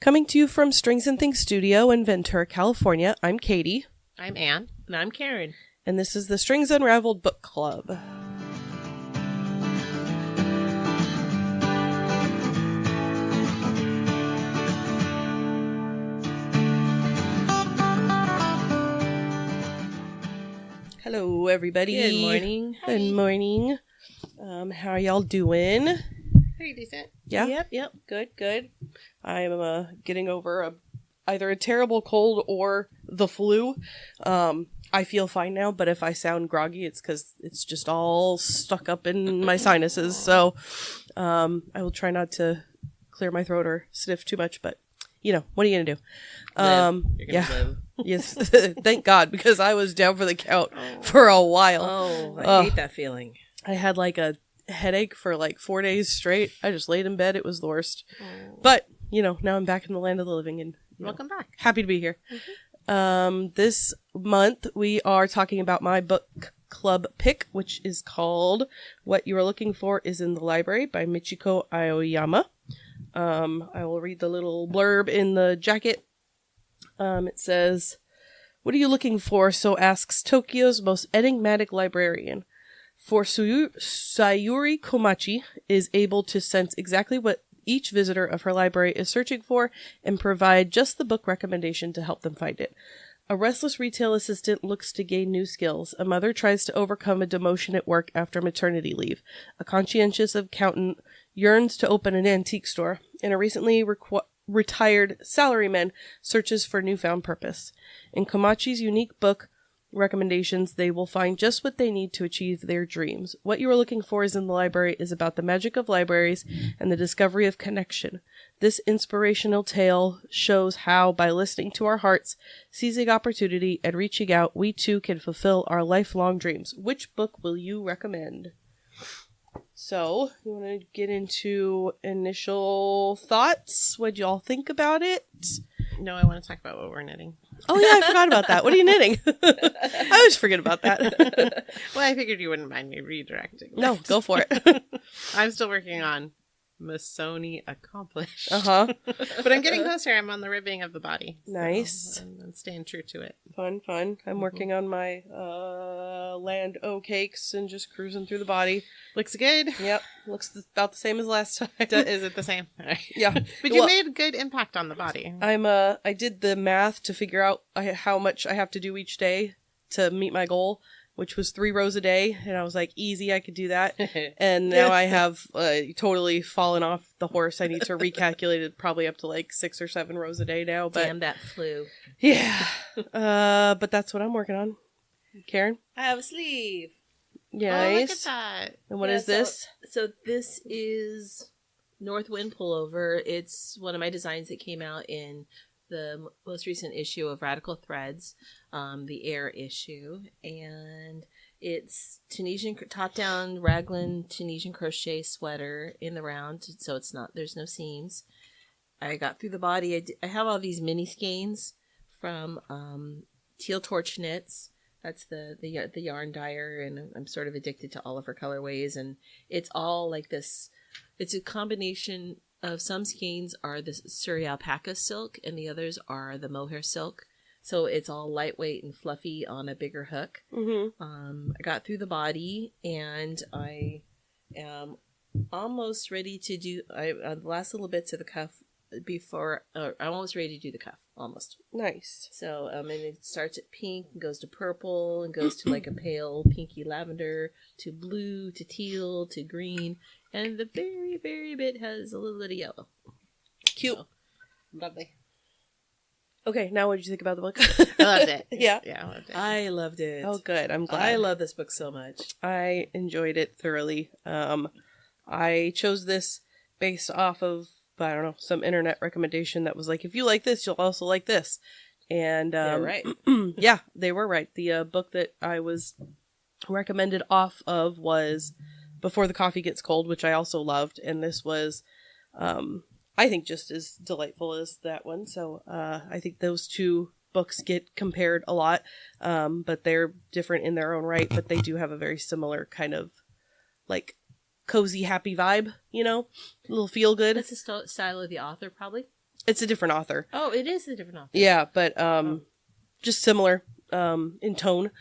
Coming to you from Strings and Things Studio in Ventura, California, I'm Katie. I'm Anne. And I'm Karin. And this is the Strings Unraveled Book Club. Hello, everybody. Good morning. Good morning. How are y'all doing? Pretty decent. Yeah? Yep. Good. I'm getting over either a terrible cold or the flu. I feel fine now, but if I sound groggy, it's because it's just all stuck up in my sinuses. So I will try not to clear my throat or sniff too much, but what are you going to do? You're gonna live. Yes. Thank God, because I was down for the count for a while. Oh, I hate that feeling. I had like a headache for like 4 days straight. I just laid in bed. It was the worst. But, now I'm back in the land of the living and Welcome back. Happy to be here. Mm-hmm. This month we are talking about my book club pick, which is called What You Are Looking For Is in the Library by Michiko Aoyama. I will read the little blurb in the jacket. It says, "What are you looking for?" so asks Tokyo's most enigmatic librarian. For Sayuri Komachi is able to sense exactly what each visitor of her library is searching for and provide just the book recommendation to help them find it. A restless retail assistant looks to gain new skills. A mother tries to overcome a demotion at work after maternity leave. A conscientious accountant yearns to open an antique store. And a recently retired salaryman searches for newfound purpose. In Komachi's unique book recommendations, they will find just what they need to achieve their dreams. What You Are Looking For Is in the Library is about the magic of libraries and the discovery of connection. This inspirational tale shows how, by listening to our hearts, seizing opportunity, and reaching out, we too can fulfill our lifelong dreams. Which book will you recommend? So, you want to get into initial thoughts? What'd y'all think about it? No, I want to talk about what we're knitting. Oh, yeah, I forgot about that. What are you knitting? I always forget about that. Well, I figured you wouldn't mind me redirecting. No, go for it. I'm still working on Masoni Accomplished. Uh-huh. But I'm getting closer. I'm on the ribbing of the body. Nice. So I'm staying true to it. Fun. I'm working on my Land O cakes and just cruising through the body. Looks good. Yep. Looks about the same as last time. Is it the same? Yeah. But you made a good impact on the body. I did the math to figure out how much I have to do each day to meet my goal, which was 3 rows a day. And I was like, easy, I could do that. And now I have totally fallen off the horse. I need to recalculate it probably up to like 6 or 7 rows a day now. But damn that flu. Yeah. But that's what I'm working on. Karin? I have a sleeve. Yeah, oh, nice. Look at that. And what is this? So this is North Wind Pullover. It's one of my designs that came out in the most recent issue of Radical Threads, the Air issue. And it's Tunisian, top-down raglan Tunisian crochet sweater in the round. So there's no seams. I got through the body. I have all these mini skeins from Teal Torch Knits. That's the yarn dyer, and I'm sort of addicted to all of her colorways, and it's all like this. It's a combination of some skeins are the Suri alpaca silk, and the others are the mohair silk. So it's all lightweight and fluffy on a bigger hook. Mm-hmm. I got through the body, and I am almost ready to do the last little bits of the cuff before. I'm almost ready to do the cuff. Almost. Nice. So, and it starts at pink and goes to purple and goes to like a pale pinky lavender to blue to teal to green. And the very, very bit has a little bit of yellow. Cute. So, lovely. Okay, now what did you think about the book? I loved it. Yeah. Yeah, I loved it. I loved it. Oh, good. I'm glad. I love this book so much. I enjoyed it thoroughly. I chose this based off of, I don't know, some internet recommendation that was like, if you like this, you'll also like this. And They're right. Yeah, they were right. The book that I was recommended off of was Before the Coffee Gets Cold, which I also loved. And this was, I think, just as delightful as that one. So I think those two books get compared a lot, but they're different in their own right. But they do have a very similar kind of like cozy, happy vibe, a little feel good. That's the style of the author, probably. It's a different author. Oh, it is a different author. Yeah, but just similar in tone.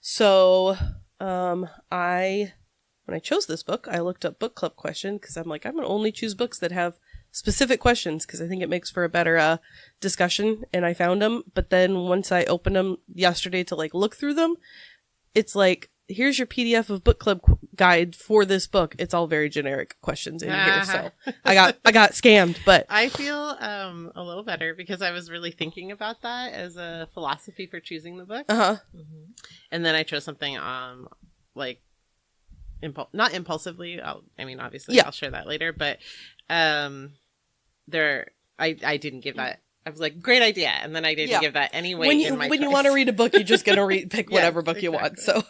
So when I chose this book, I looked up book club question because I'm like, I'm going to only choose books that have specific questions because I think it makes for a better discussion. And I found them. But then once I opened them yesterday to like look through them, it's like, here's your PDF of book club guide for this book. It's all very generic questions in here. So I got scammed, but I feel a little better because I was really thinking about that as a philosophy for choosing the book. Mm-hmm. And then I chose something like not impulsively. Obviously I'll share that later, but I didn't give that. I was like, great idea, and then I didn't give that any weight when you want to read a book, you're just gonna pick whatever book you want. So,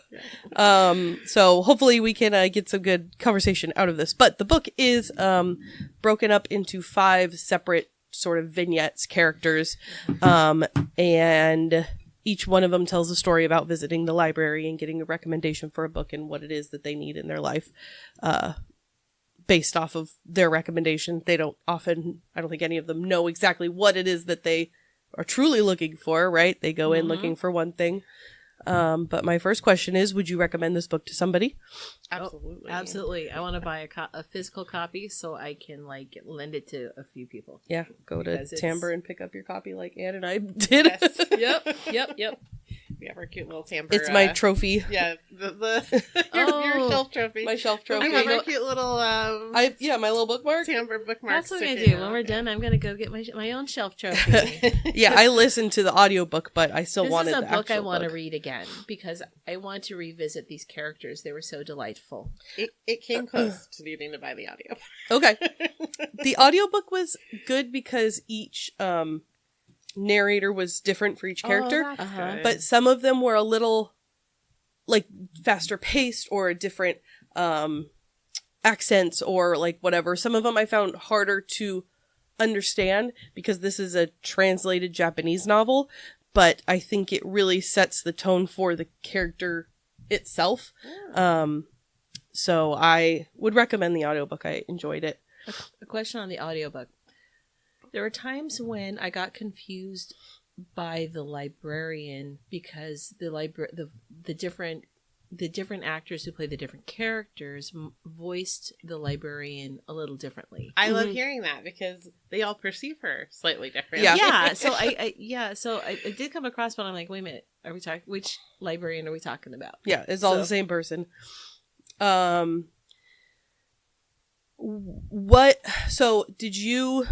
so hopefully we can get some good conversation out of this. But the book is broken up into 5 separate sort of vignettes, characters, and each one of them tells a story about visiting the library and getting a recommendation for a book and what it is that they need in their life. Based off of their recommendation. I don't think any of them know exactly what it is that they are truly looking for, right? They go in looking for one thing. But my first question is, would you recommend this book to somebody? Absolutely. Oh, absolutely. I want to buy a physical copy so I can lend it to a few people. Yeah. Go to Timbre and pick up your copy like Anne and I did. Yes. Yep. We have our cute little Timbre. It's my trophy. Yeah, your shelf trophy. My shelf trophy. I have our cute little my little bookmark. Timbre bookmark. That's what I'm gonna do. When we're done, I'm gonna go get my own shelf trophy. Yeah, I listened to the audiobook, but I still wanted the actual book. This is a book I want to read again because I want to revisit these characters. They were so delightful. It came close to needing to buy the audio. Okay. The audiobook was good because each narrator was different for each character. Oh, that's good. But some of them were a little like faster paced or different accents or like whatever. Some of them I found harder to understand because this is a translated Japanese novel, but I think it really sets the tone for the character itself. So I would recommend the audiobook. I enjoyed it. A question on the audiobook. There were times when I got confused by the librarian because the different actors who play the different characters voiced the librarian a little differently. I love hearing that because they all perceive her slightly different. Yeah. So I did come across, but I'm like, wait a minute, are we talking? Which librarian are we talking about? Yeah, it's all the same person. So did you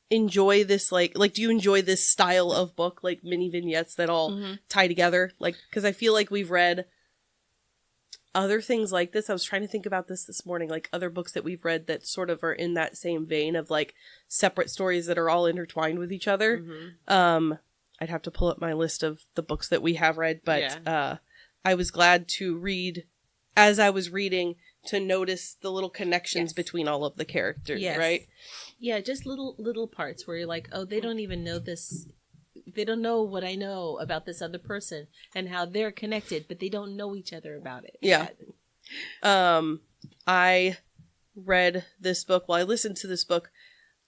enjoy this, like do you enjoy this style of book, like mini vignettes that all tie together? Like, because I feel like we've read other things like this. I was trying to think about this morning, like other books that we've read that sort of are in that same vein of like separate stories that are all intertwined with each other. I'd have to pull up my list of the books that we have read, but I was glad to read as I was reading to notice the little connections between all of the characters, right? Yeah, just little parts where you're like, oh, they don't even know this. They don't know what I know about this other person and how they're connected, but they don't know each other about it. Yeah. I read this book. Well, I listened to this book.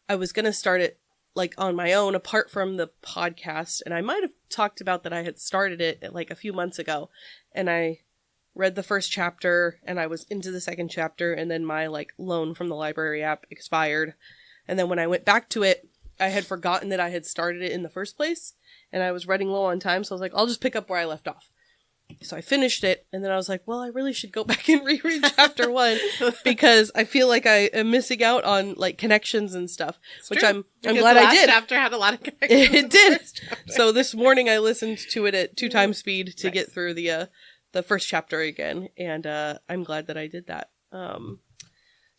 I was going to start it like on my own, apart from the podcast. And I might have talked about that I had started it like a few months ago. And I read the first chapter and I was into the second chapter. And then my like loan from the library app expired. And then when I went back to it, I had forgotten that I had started it in the first place, and I was running low on time, so I was like, I'll just pick up where I left off. So I finished it, and then I was like, well, I really should go back and reread chapter 1, because I feel like I am missing out on, like, connections and stuff, which I'm glad I did. The last chapter had a lot of connections. It did. So this morning I listened to it at 2 times speed to get through the first chapter again, and I'm glad that I did that.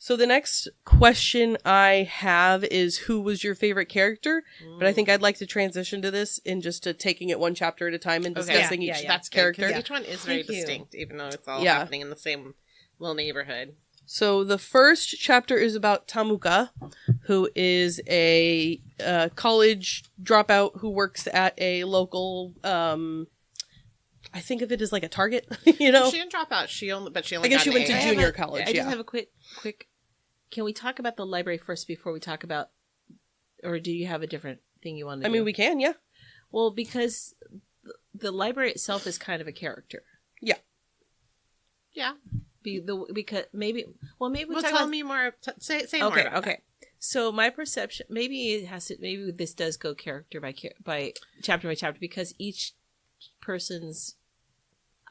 So the next question I have is, who was your favorite character? But I think I'd like to transition to this in just to taking it one chapter at a time and discussing each character. Good, each one is very distinct, even though it's all happening in the same little neighborhood. So the first chapter is about Tamuka, who is a college dropout who works at a local... I think of it as like a Target, you know? She didn't drop out. She only I guess she went to junior college. I just have a quick. Can we talk about the library first before we talk about or do you have a different thing you want to do? I mean, we can, yeah. Well, because the library itself is kind of a character. Yeah. Yeah. Because maybe we Well, talk tell about, me more. Say okay, more about okay. So my perception, maybe this does go character by chapter by chapter, because each person's.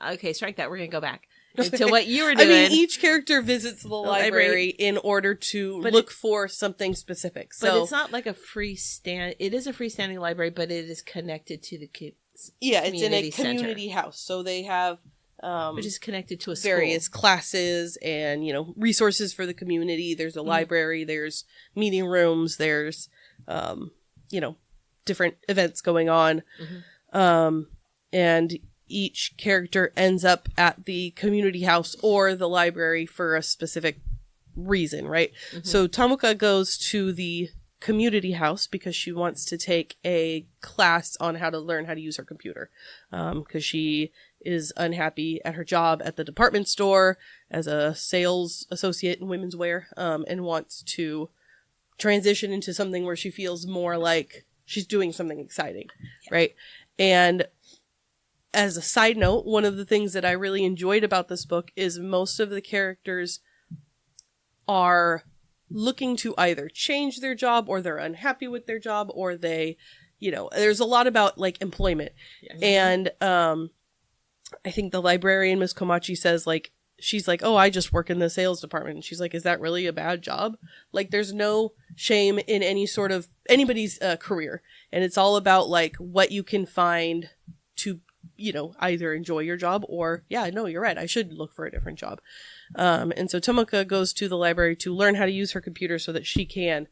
Okay, strike that. We're gonna go back to what you were doing. I mean, each character visits the library in order to look for something specific. So, but it's not like a it is a freestanding library, but it is connected to the kids. Yeah, it's in a center, community house. So they have which is connected to a various school. classes and, resources for the community. There's a library, there's meeting rooms, there's, different events going on. And each character ends up at the community house or the library for a specific reason, right? So Tomoka goes to the community house because she wants to take a class on how to learn how to use her computer, because she is unhappy at her job at the department store as a sales associate in women's wear, and wants to transition into something where she feels more like she's doing something exciting, right? And as a side note, one of the things that I really enjoyed about this book is most of the characters are looking to either change their job, or they're unhappy with their job, or they, there's a lot about like employment. Yes. And I think the librarian, Miss Komachi, says like, she's like, oh, I just work in the sales department. And she's like, is that really a bad job? Like, there's no shame in anybody's career. And it's all about like what you can find to, either enjoy your job or, yeah, no, you're right, I should look for a different job. And so Tomoka goes to the library to learn how to use her computer so that she can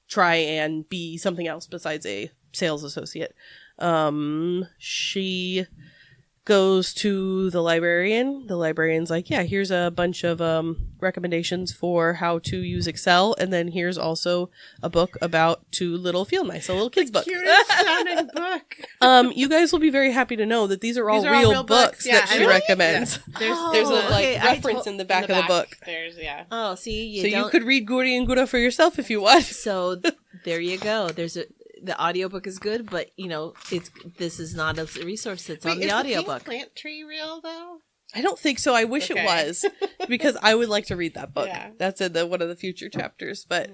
try and be something else besides a sales associate. She goes to the librarian. The librarian's like, yeah, here's a bunch of recommendations for how to use Excel, and then here's also a book about Too Little Feel Nice, a little kid's book. Cutest sounding book. You guys will be very happy to know that these are all real books that she recommends. Yeah. There's a reference in the back of the book. There's Oh, see, you could read Guri and Gura for yourself if you want. So there you go. The audiobook is good, but this is not a resource that's on the audiobook. Is the plant tree real though? I don't think so. I wish it was, because I would like to read that book. Yeah. That's in one of the future chapters. But,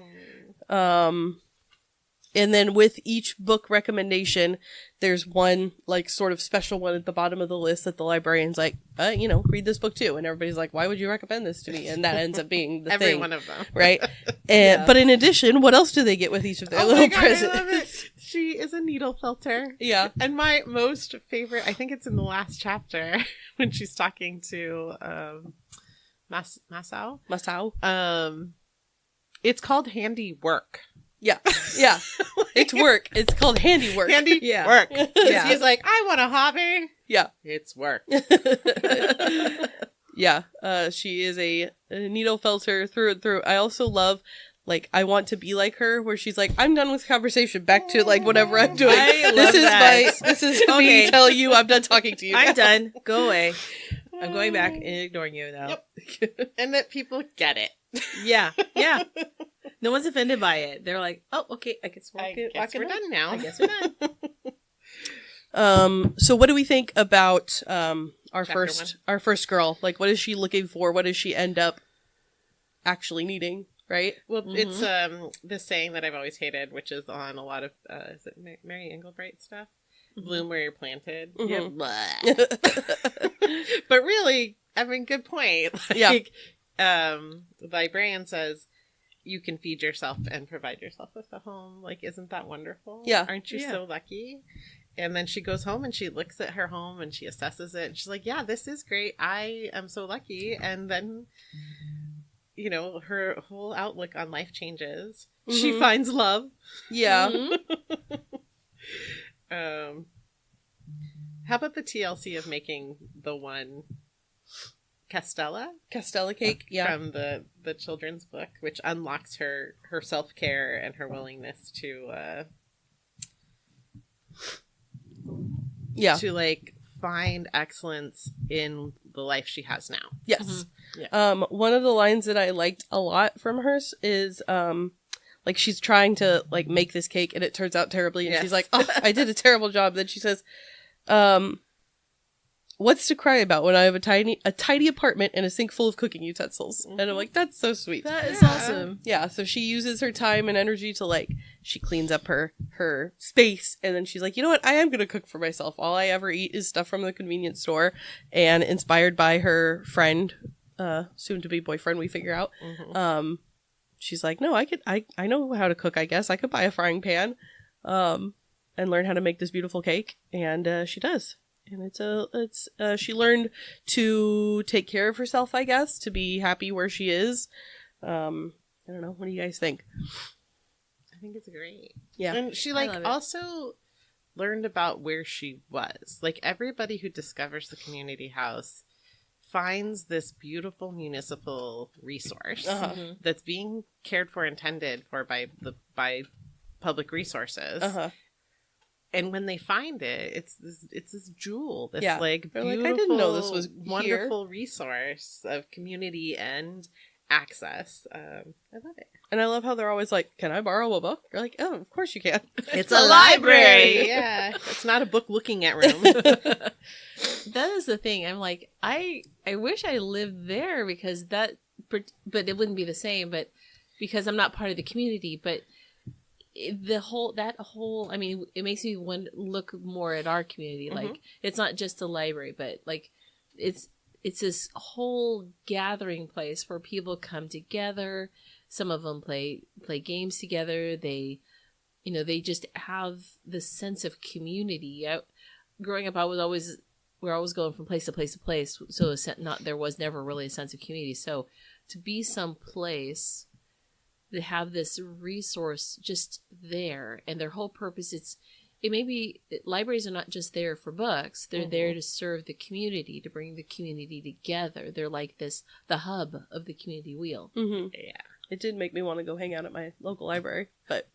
and then with each book recommendation, there's one like sort of special one at the bottom of the list that the librarian's like, read this book too. And everybody's like, why would you recommend this to me? And that ends up being the Every thing, one of them, right? And but in addition, what else do they get with each of their little presents? I love it. She is a needle filter. Yeah. And my most favorite, I think it's in the last chapter when she's talking to Masao. It's called Handy Work. Yeah. Yeah. It's work. It's called handiwork. Work. Yeah. He's like, I want a hobby. Yeah. It's work. Yeah. She is a needle felter through and through. I also love, like, I want to be like her, where she's like, I'm done with conversation. Back to like whatever I'm doing. This is me telling you I'm done talking to you. I'm done. Go away. I'm going back and ignoring you now. Yep. And that people get it. Yeah. No one's offended by it. They're like, oh, okay, I guess we're done now. I guess we're done. So what do we think about our Chapter first girl? Like, what is she looking for? What does she end up actually needing? Right? Well, it's this saying that I've always hated, which is on a lot of is it Mary Engelbright stuff? Bloom where you're planted. Mm-hmm. But really, I mean, good point. Like, the librarian says, you can feed yourself and provide yourself with a home. Like, isn't that wonderful? Yeah. Aren't you so lucky? And then she goes home and she looks at her home and she assesses it. And she's like, yeah, this is great. I am so lucky. And then, her whole outlook on life changes. Mm-hmm. She finds love. Yeah. How about the TLC of making the one Castella cake, from the children's book, which unlocks her self-care and her willingness to to like find excellence in the life she has now. Yes. Mm-hmm. Yeah. One of the lines that I liked a lot from hers is like she's trying to like make this cake and it turns out terribly and Yes. she's like, oh, I did a terrible job. Then she says, what's to cry about when I have a tidy apartment and a sink full of cooking utensils? And I'm like, that's so sweet. That is awesome. Yeah, so she uses her time and energy to like, she cleans up her space, and then she's like, you know what, I am gonna cook for myself. All I ever eat is stuff from the convenience store. And inspired by her friend, soon to be boyfriend, we figure out, she's like, no, I know how to cook. I guess I could buy a frying pan and learn how to make this beautiful cake. And she does. And she learned to take care of herself, I guess, to be happy where she is. I don't know. What do you guys think? I think it's great. Yeah. And she also learned about where she was. Like, everybody who discovers the community house finds this beautiful municipal resource that's being cared for and tended for by public resources. And when they find it, it's this jewel, this like beautiful, like, I didn't know this was wonderful resource of community and access. I love it. And I love how they're always like, can I borrow a book? You're like, oh, of course you can. It's a library. Yeah. It's not a book looking at room. That is the thing. I'm like, I wish I lived there because but it wouldn't be the same, but because I'm not part of the community, but I mean, it makes me look more at our community. Like, it's not just a library, but like it's this whole gathering place where people come together. Some of them play games together. They just have this sense of community. Growing up, we're always going from place to place to place. So there was never really a sense of community. So to be someplace to have this resource just there, and their whole purpose, libraries are not just there for books. They're there to serve the community, to bring the community together. They're like the hub of the community wheel. Yeah. It did make me want to go hang out at my local library, but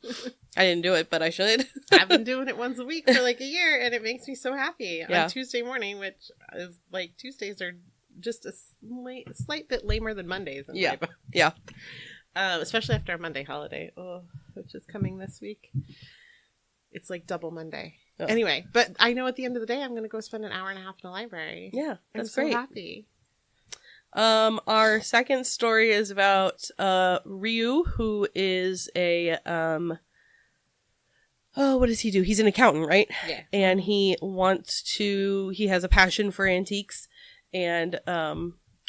I didn't do it, but I should. I've been doing it once a week for like a year, and it makes me so happy. Yeah. On Tuesday morning, which is like, Tuesdays are just a slight bit lamer than Mondays. In my book. Yeah. Especially after our Monday holiday, which is coming this week. It's like double Monday. Oh. Anyway, but I know at the end of the day, I'm going to go spend an hour and a half in a library. Yeah, that's I'm great. so happy. Our second story is about Ryu, who is a what does he do? He's an accountant, right? Yeah. And he has a passion for antiques, and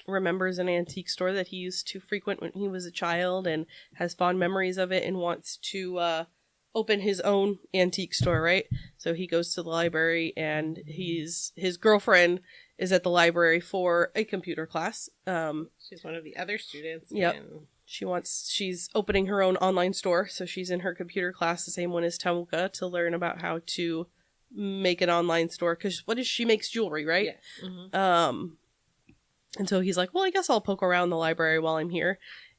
remembers an antique store that he used to frequent when he was a child and has fond memories of it and wants to open his own antique store, right? So he goes to the library, and his girlfriend is at the library for a computer class. She's one of the other students. Yep. She's opening her own online store, so she's in her computer class, the same one as Temuka, to learn about how to make an online store, because she makes jewelry, right? Yeah. And so he's like, well, I guess I'll poke around the library while I'm here.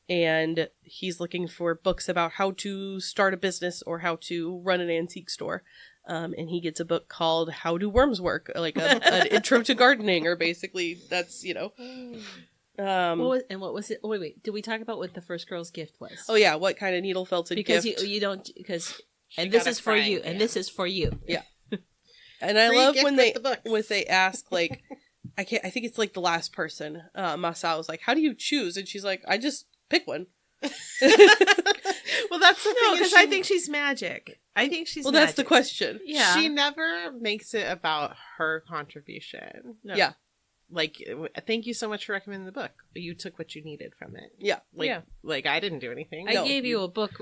And he's looking for books about how to start a business or how to run an antique store. And he gets a book called How Do Worms Work? Like an intro to gardening, or basically that's, what was it? Oh, wait. Did we talk about what the first girl's gift was? Oh yeah. What kind of needle felted gift? Because this is for you, and this is for you. Yeah. And I love when they ask, like, I think it's like the last person, Masao's like, how do you choose? And she's like, I just pick one. Well, that's the thing. Because I think she's magic. Well, that's the question. Yeah. She never makes it about her contribution. No. Yeah. Like, thank you so much for recommending the book. You took what you needed from it. Yeah. Like I didn't do anything. I gave you a book,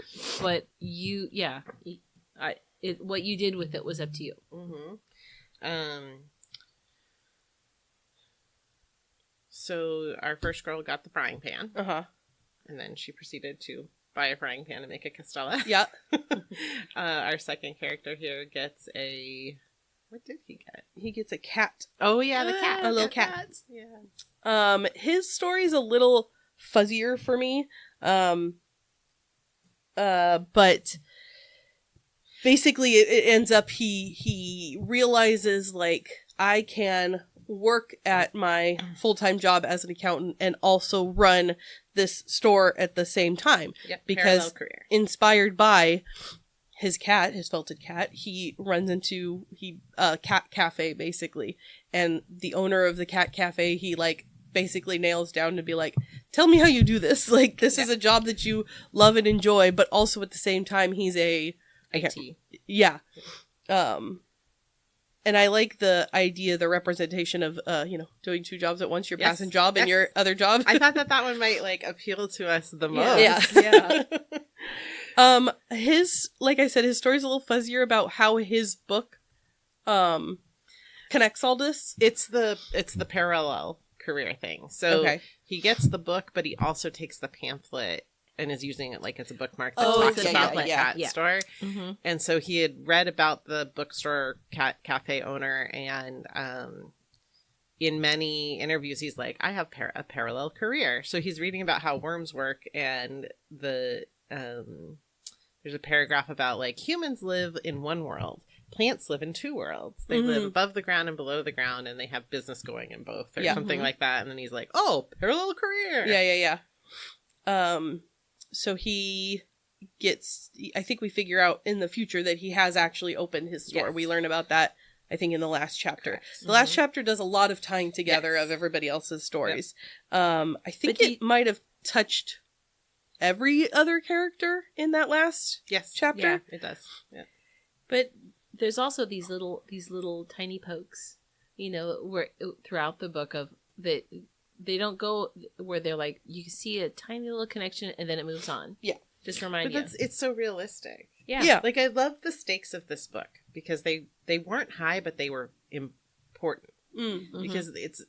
but what you did with it was up to you. So our first girl got the frying pan. And then she proceeded to buy a frying pan and make a castella. Yeah. Our second character here gets what did he get? He gets a cat. Oh yeah, the cat. A little cat. Yeah. His story's a little fuzzier for me. But basically it ends up he realizes, like, I can work at my full-time job as an accountant and also run this store at the same time. Yep, because parallel career. inspired by his cat, his felted cat, he runs into cat cafe basically, and the owner of the cat cafe, he like basically nails down to be like, tell me how you do this. Like, this is a job that you love and enjoy, but also at the same time he's a IT. Yeah. And I like the idea, the representation of, doing two jobs at once, your Yes. passing job and Yes. your other job. I thought that one might like appeal to us the most. Yeah. Like I said, his story's a little fuzzier about how his book, connects all this. It's the parallel career thing. So Okay. he gets the book, but he also takes the pamphlet and is using it like as a bookmark that Oh, talks okay, about the yeah. cat store. Mm-hmm. And so he had read about the bookstore cafe owner, and in many interviews he's like, I have a parallel career. So he's reading about how worms work, and there's a paragraph about like humans live in one world, plants live in two worlds. They live above the ground and below the ground, and they have business going in both, or something like that. And then he's like, oh, parallel career. Yeah. So he gets, I think we figure out in the future that he has actually opened his store. Yes. We learn about that, I think, in the last chapter. Correct. The last chapter does a lot of tying together Yes. of everybody else's stories. I think But it might have touched every other character in that last Yes. chapter. Yeah. It does. Yeah. But there's also these little tiny pokes, where throughout the book of that they don't go where they're like, you see a tiny little connection and then it moves on. Yeah. Just remind But it's so realistic. Yeah. Like, I love the stakes of this book because they weren't high, but they were important. Mm-hmm. Because it's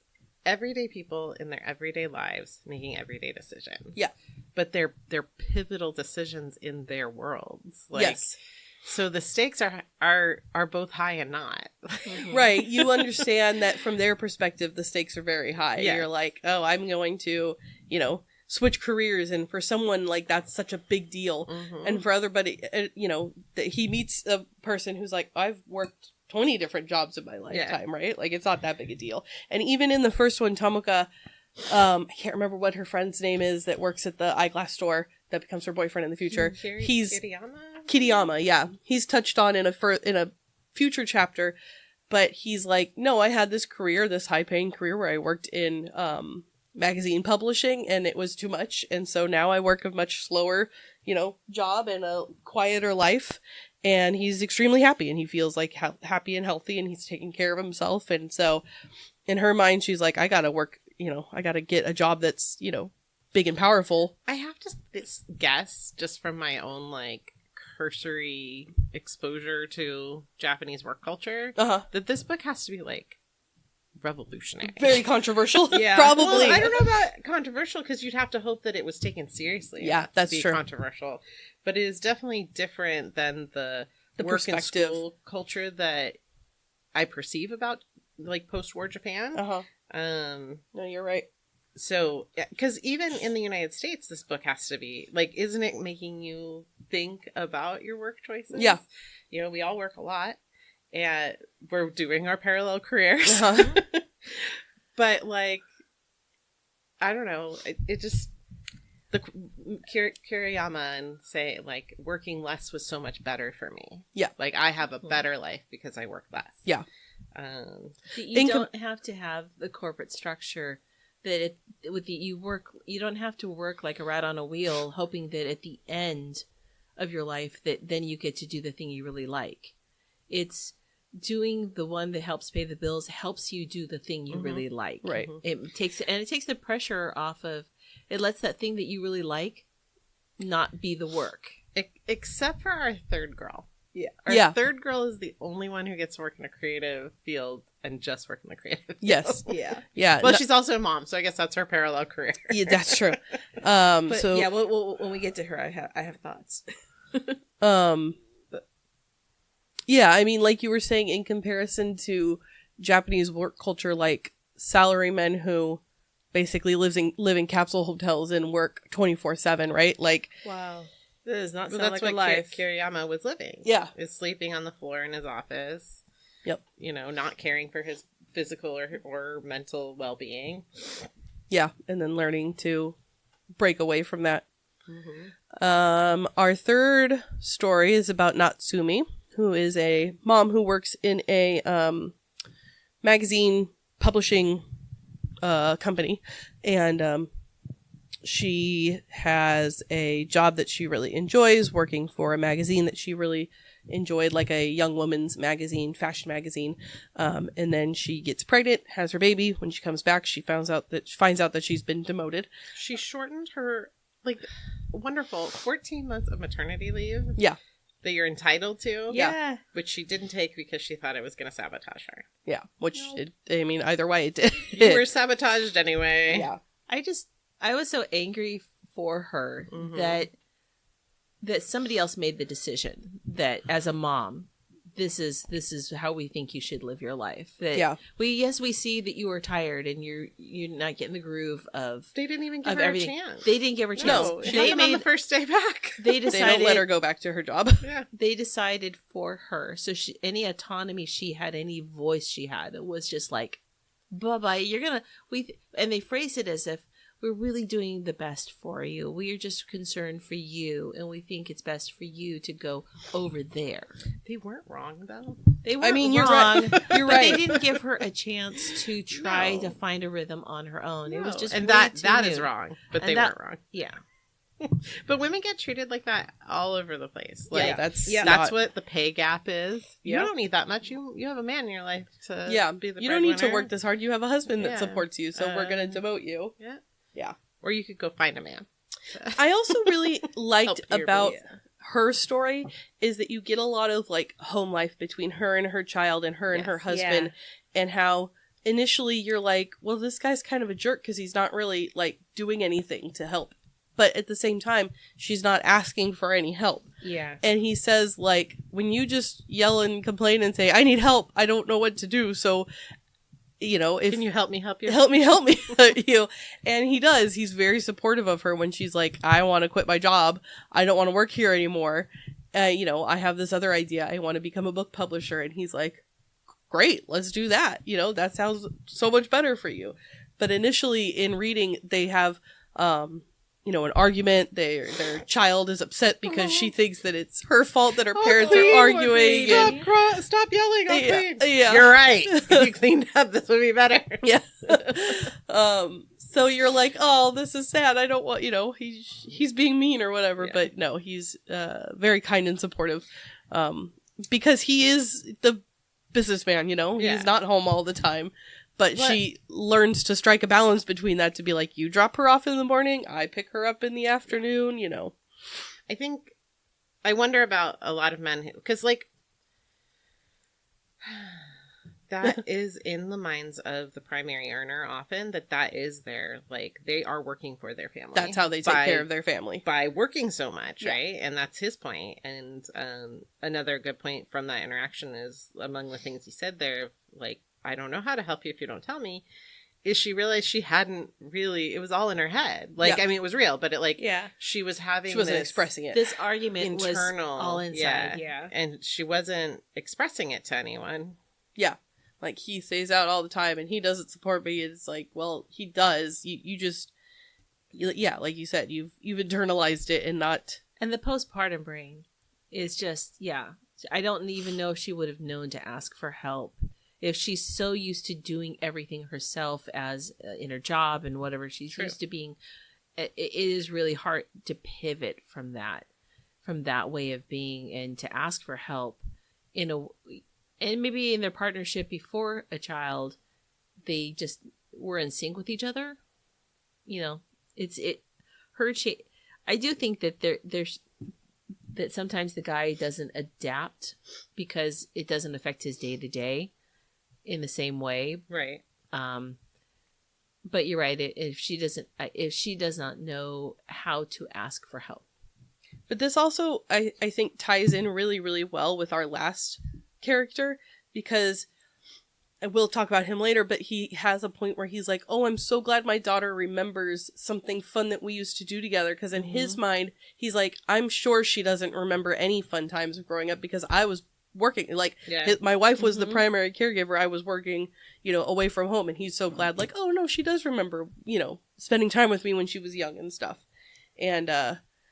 everyday people in their everyday lives making everyday decisions. Yeah. But they're pivotal decisions in their worlds. Like, Yes. So the stakes are both high and not. Mhm. Right. You understand that from their perspective, the stakes are very high. Yeah. You're like, oh, I'm going to, switch careers. And for someone like that's such a big deal. Mhm. And for everybody, that he meets a person who's like, I've worked 20 different jobs in my lifetime, right? Like, it's not that big a deal. And even in the first one, Tomoka, I can't remember what her friend's name is that works at the eyeglass store that becomes her boyfriend in the future. He's Kitayama, yeah. He's touched on in a future chapter, but he's like, no, I had this career, this high-paying career where I worked in magazine publishing, and it was too much, and so now I work a much slower, job and a quieter life, and he's extremely happy, and he feels like happy and healthy, and he's taking care of himself, and so in her mind, she's like, I gotta work, I gotta get a job that's, big and powerful. I have to guess, just from my own, like, cursory exposure to Japanese work culture, that this book has to be, like, revolutionary. Very controversial. Yeah. Probably. Well, I don't know about controversial, because you'd have to hope that it was taken seriously. Yeah, enough that's to be true. Controversial. But it is definitely different than the work and perspective. school culture that I perceive about, like, post-war Japan. No, you're right. So, because even in the United States, this book has to be, like, isn't it making you think about your work choices? Yeah. We all work a lot, and we're doing our parallel careers. But, like, I don't know, it just, the Kiriyama and say, like, working less was so much better for me. Yeah. Like, I have a better life because I work less. Yeah. You don't have to have the corporate structure that you don't have to work like a rat on a wheel hoping that at the end of your life that then you get to do the thing you really like. It's doing the one that helps pay the bills helps you do the thing you really like. Right. It takes the pressure off of it, lets that thing that you really like not be the work. Except for our third girl. Yeah. Our third girl is the only one who gets to work in a creative field and just work in the creative field. Yes. Yeah. Yeah. Well, she's also a mom, so I guess that's her parallel career. Yeah, that's true. But So yeah, when we get to her, I have thoughts. yeah, I mean, like you were saying, in comparison to Japanese work culture, like salarymen who basically live in capsule hotels and work 24/7, right? Like, Wow. That does not But sound that's like a what life. Kiriyama was living. Yeah. Is sleeping on the floor in his office. Yep. Not caring for his physical or mental well-being. Yeah, and then learning to break away from that. Mm-hmm. Our third story is about Natsumi, who is a mom who works in a magazine publishing company, and she has a job that she really enjoys, working for a magazine that she really enjoyed, like a young woman's magazine, fashion magazine. And then she gets pregnant, has her baby. When she comes back, she finds out that she's been demoted. She shortened her, like, wonderful 14 months of maternity leave. Yeah. That you're entitled to. Yeah. Which she didn't take because she thought it was going to sabotage her. Yeah. Which, either way it did. You were sabotaged anyway. Yeah. I was so angry for her that somebody else made the decision that as a mom, this is how we think you should live your life. That we see that you were tired and you're not getting the groove of. They didn't even give her a chance. They didn't give her a chance. No, they made on the first day back. They decided they don't let her go back to her job. Yeah, they decided for her. So any autonomy she had, any voice she had, it was just like, bye. And they phrased it as if, we're really doing the best for you. We are just concerned for you, and we think it's best for you to go over there. They weren't wrong, though. They weren't wrong. You're right. You're right. They didn't give her a chance to try to find a rhythm on her own. It was just that is wrong. But they weren't wrong. Yeah. But women get treated like that all over the place. Like, that's what the pay gap is. You don't need that much. You have a man in your life to be the you don't need to breadwinner. work this hard. You have a husband that supports you, so we're going to demote you. Yeah. Or you could go find a man. I also really liked about her story is that you get a lot of like home life between her and her child and her and her husband, and how initially you're like, well, this guy's kind of a jerk because he's not really like doing anything to help. But at the same time, she's not asking for any help. Yeah. And he says, like, when you just yell and complain and say, I need help, I don't know what to do, so... if can you help me help you? Help me you. And he does. He's very supportive of her when she's like, I want to quit my job. I don't want to work here anymore. I have this other idea. I want to become a book publisher. And he's like, great, let's do that. That sounds so much better for you. But initially in reading, they have, an argument. Their child is upset because she thinks that it's her fault that her parents are arguing. Stop yelling. I'll clean. Yeah. You're right. If you cleaned up, this would be better. Yeah. So you're like, oh, this is sad. I don't want, he's being mean or whatever. Yeah. But no, he's very kind and supportive because he is the businessman, He's not home all the time. But she learns to strike a balance between that to be like, you drop her off in the morning, I pick her up in the afternoon, I wonder about a lot of men because, like, that is in the minds of the primary earner often, that is their, like, they are working for their family. That's how they take care of their family. By working so much, right? And that's his point. And another good point from that interaction is, among the things he said there, like, I don't know how to help you if you don't tell me, is she realized she hadn't really, it was all in her head. Like, I mean, it was real, but she was having she wasn't expressing it. This argument internal, was all inside. Yeah. And she wasn't expressing it to anyone. Yeah. Like, he stays out all the time and he doesn't support me. It's like, well, he does. You just, like you said, you've internalized it and not. And the postpartum brain is just, I don't even know if she would have known to ask for help. If she's so used to doing everything herself as in her job and whatever she's used to being, it is really hard to pivot from that way of being and to ask for help and maybe in their partnership before a child, they just were in sync with each other. I do think that there's that sometimes the guy doesn't adapt because it doesn't affect his day to day in the same way. Right. But you're right. If she does not know how to ask for help. But this also, I think, ties in really, really well with our last character, because we'll talk about him later, but he has a point where he's like, oh, I'm so glad my daughter remembers something fun that we used to do together. Because in his mind, he's like, I'm sure she doesn't remember any fun times of growing up because I was working. Like, Yeah. my wife was the primary caregiver. I was working, away from home, and he's so glad, like, oh, no, she does remember, spending time with me when she was young and stuff. And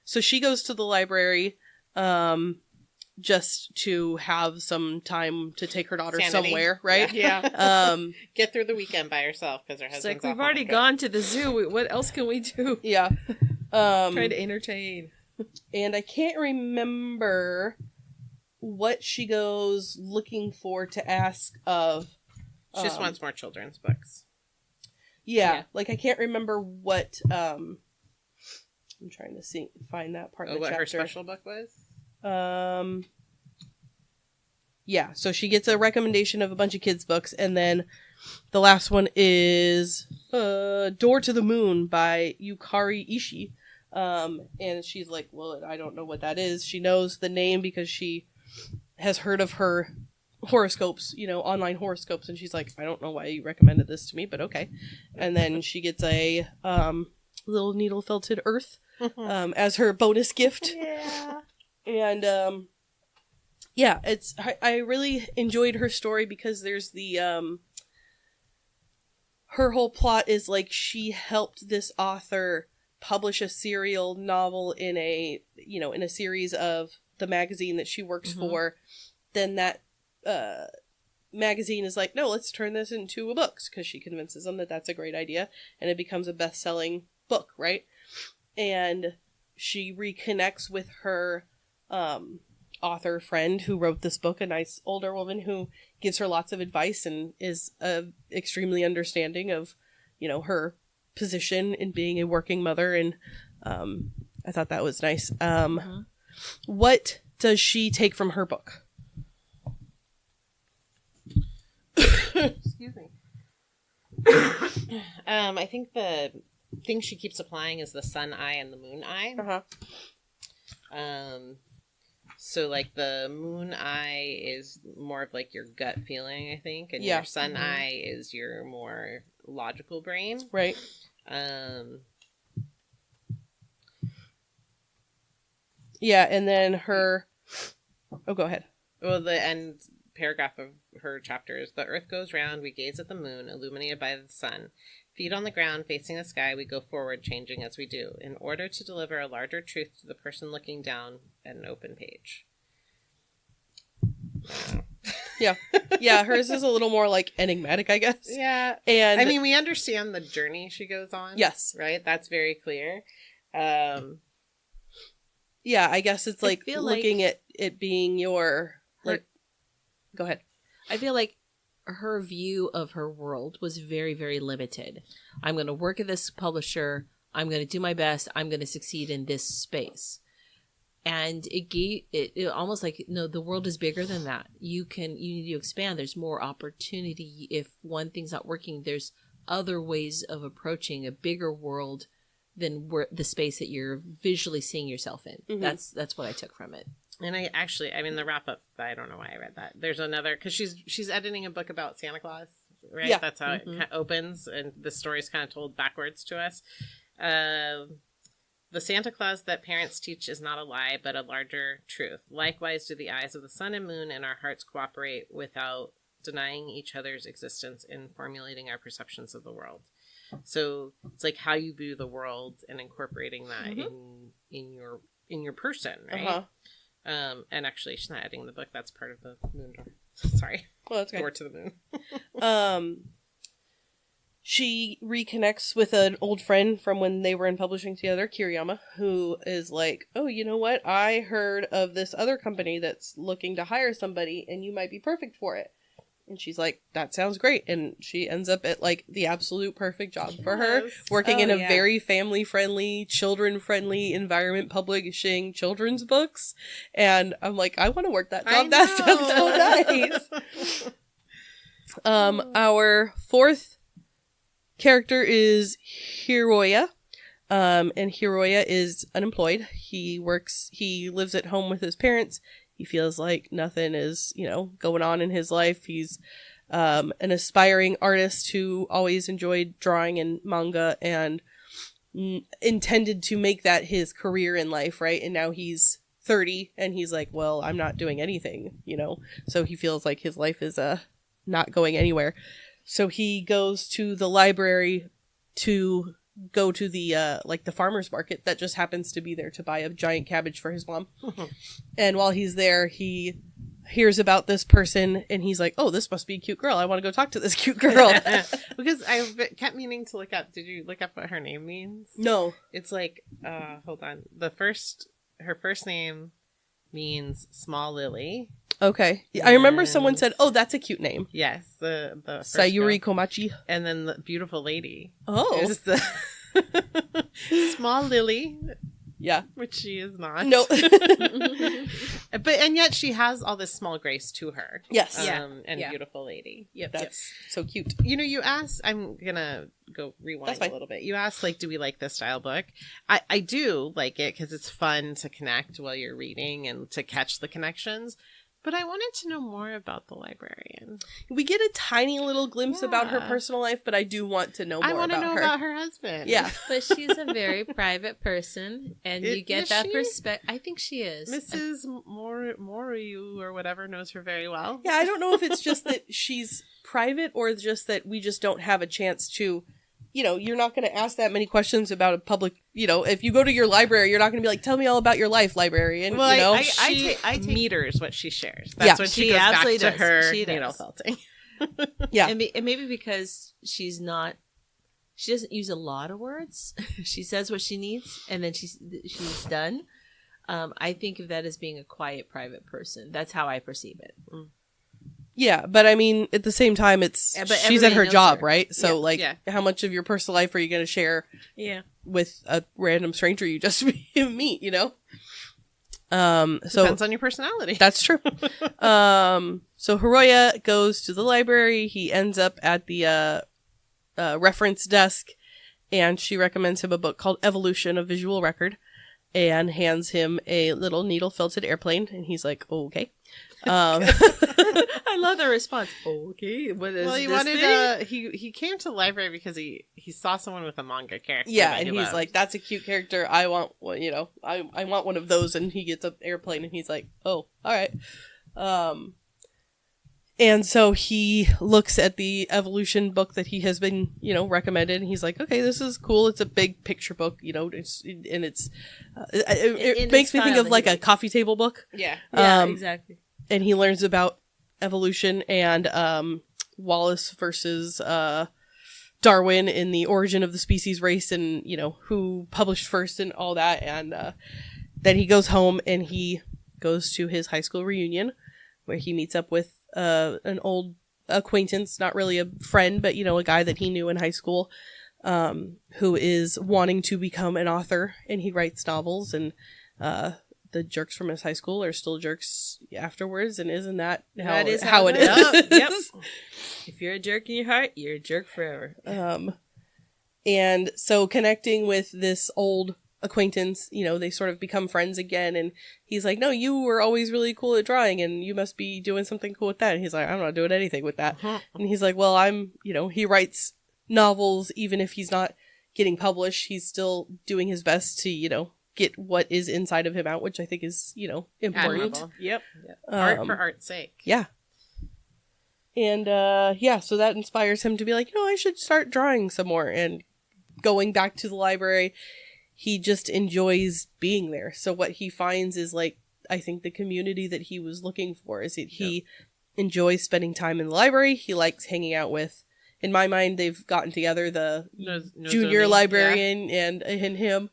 so she goes to the library just to have some time to take her daughter Sanity. somewhere, right? Yeah. Get through the weekend by herself because her It's husband's like, we've already gone to the zoo. What else can we do? Yeah. Try to entertain. And I can't remember what she goes looking for to ask of. She just wants more children's books. Yeah, like I can't remember what. I'm trying to find that part. Of the what chapter. Her special book was. Yeah, so she gets a recommendation of a bunch of kids' books, and then the last one is Door to the Moon by Yukari Ishii. And she's like, well, I don't know what that is. She knows the name because she has heard of her horoscopes, online horoscopes, and she's like, I don't know why you recommended this to me, but okay. And then she gets a little needle felted earth as her bonus gift. Yeah. And yeah, I really enjoyed her story because there's the her whole plot is like she helped this author publish a serial novel in a series of the magazine that she works for. Then that magazine is like, no, let's turn this into a book, because she convinces them that that's a great idea, and it becomes a best-selling book, right? And she reconnects with her author friend who wrote this book, a nice older woman who gives her lots of advice and is extremely understanding of her position in being a working mother. And I thought that was nice. What does she take from her book? Excuse me. I think the thing she keeps applying is the sun eye and the moon eye. So like the moon eye is more of like your gut feeling, I think, and your sun eye is your more logical brain, right? Yeah, and then her. Oh, go ahead. Well, the end paragraph of her chapter is: the earth goes round, we gaze at the moon, illuminated by the sun. Feet on the ground, facing the sky, we go forward, changing as we do, in order to deliver a larger truth to the person looking down at an open page. Yeah, hers is a little more like enigmatic, I guess. Yeah. And I mean, we understand the journey she goes on. Yes. Right? That's very clear. Yeah, I guess it's like looking at it being your... Go ahead. I feel like her view of her world was very, very limited. I'm going to work at this publisher. I'm going to do my best. I'm going to succeed in this space. And it gave it almost like, no, the world is bigger than that. You need to expand. There's more opportunity. If one thing's not working, there's other ways of approaching a bigger world than the space that you're visually seeing yourself in. Mm-hmm. That's what I took from it. And the wrap up, I don't know why I read that. There's another, because she's editing a book about Santa Claus, right? Yeah. That's how it opens, and the story's kind of told backwards to us. The Santa Claus that parents teach is not a lie, but a larger truth. Likewise do the eyes of the sun and moon, and our hearts cooperate without denying each other's existence in formulating our perceptions of the world. So it's like how you view the world and incorporating that in your person, right? And actually, she's not editing the book. That's part of the moon door. Sorry. Well, that's okay. Door to the moon. She reconnects with an old friend from when they were in publishing together, Hiroya, who is like, oh, you know what? I heard of this other company that's looking to hire somebody, and you might be perfect for it. And she's like, that sounds great. And she ends up at like the absolute perfect job for her, working in a very family-friendly, children-friendly environment, publishing children's books. And I'm like, I want to work that job. That sounds so nice. Our fourth character is Hiroya. And Hiroya is unemployed. He lives at home with his parents. He feels like nothing is, going on in his life. He's an aspiring artist who always enjoyed drawing and manga and intended to make that his career in life, right? And now he's 30, and he's like, well, I'm not doing anything, so he feels like his life is not going anywhere. So he goes to the library to go to the like the farmer's market that just happens to be there to buy a giant cabbage for his mom. And while he's there, he hears about this person, and he's like, oh, this must be a cute girl. I want to go talk to this cute girl. Because I kept meaning to look up. Did you look up what her name means? No. It's like, hold on. Her first name means small lily. Okay. I remember someone said, oh, that's a cute name. Yes. The first Sayuri girl. Komachi. And then the beautiful lady. Oh. Is the small lily. Yeah. Which she is not. No. And yet she has all this small grace to her. Yes. And beautiful lady. Yep. That's so cute. You asked, I'm gonna go rewind a little bit. You asked, like, do we like this style book? I do like it because it's fun to connect while you're reading and to catch the connections. But I wanted to know more about the librarian. We get a tiny little glimpse about her personal life, but I do want to know more about her. I want to know about her husband. Yeah. But she's a very private person, and you get that perspective. I think she is. Mrs. Moriu or whatever knows her very well. Yeah, I don't know if it's just that she's private or just that we just don't have a chance to, you're not going to ask that many questions about a public, if you go to your library, you're not going to be like, tell me all about your life, librarian. Well, I take meters what she shares. That's when she goes back to her needle felting. Yeah. And maybe because she doesn't use a lot of words. She says what she needs, and then she's done. I think of that as being a quiet, private person. That's how I perceive it. Yeah, but I mean, at the same time, she's at her job, right? So, how much of your personal life are you going to share with a random stranger you just meet, So depends on your personality. That's true. So Hiroya goes to the library. He ends up at the reference desk, and she recommends him a book called Evolution of Visual Record and hands him a little needle-felted airplane, and he's like, okay. I love the response. Okay, what is he this wanted thing? he came to the library because he saw someone with a manga character. Yeah, and he's like, that's a cute character. I want one, I want one of those. And he gets an airplane, and he's like, oh, all right. And so he looks at the evolution book that he has been, recommended, and he's like, okay, this is cool. It's a big picture book, it makes me think of like a coffee table book. Yeah. Exactly. And he learns about evolution and Wallace versus Darwin in the origin of the species race, and who published first and all that. And then he goes home and he goes to his high school reunion where he meets up with an old acquaintance, not really a friend, but a guy that he knew in high school, who is wanting to become an author, and he writes novels, and the jerks from his high school are still jerks afterwards, and isn't that how it is? Yep. If you're a jerk in your heart, you're a jerk forever. And so connecting with this old acquaintance, they sort of become friends again, and he's like, no, you were always really cool at drawing, and you must be doing something cool with that. And he's like, I'm not doing anything with that. And he's like, well, he writes novels, even if he's not getting published, he's still doing his best to, get what is inside of him out, which I think is, important. Admirable. Yep. Art for art's sake. Yeah. And, so that inspires him to be like, I should start drawing some more. And going back to the library, he just enjoys being there. So what he finds is, like, I think the community that he was looking for is that he enjoys spending time in the library. He likes hanging out with, in my mind, they've gotten together, the junior librarian and him.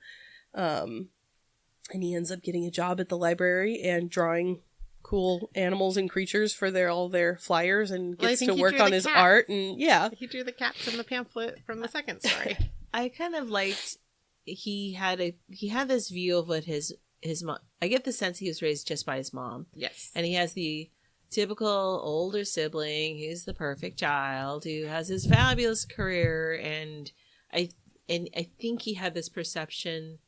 And he ends up getting a job at the library and drawing cool animals and creatures for all their flyers, and gets to work on his art. And he drew the cats in the pamphlet from the second story. I kind of liked he had this view of what his mom. I get the sense he was raised just by his mom. Yes, and he has the typical older sibling who's the perfect child who has his fabulous career, and I think he had this perception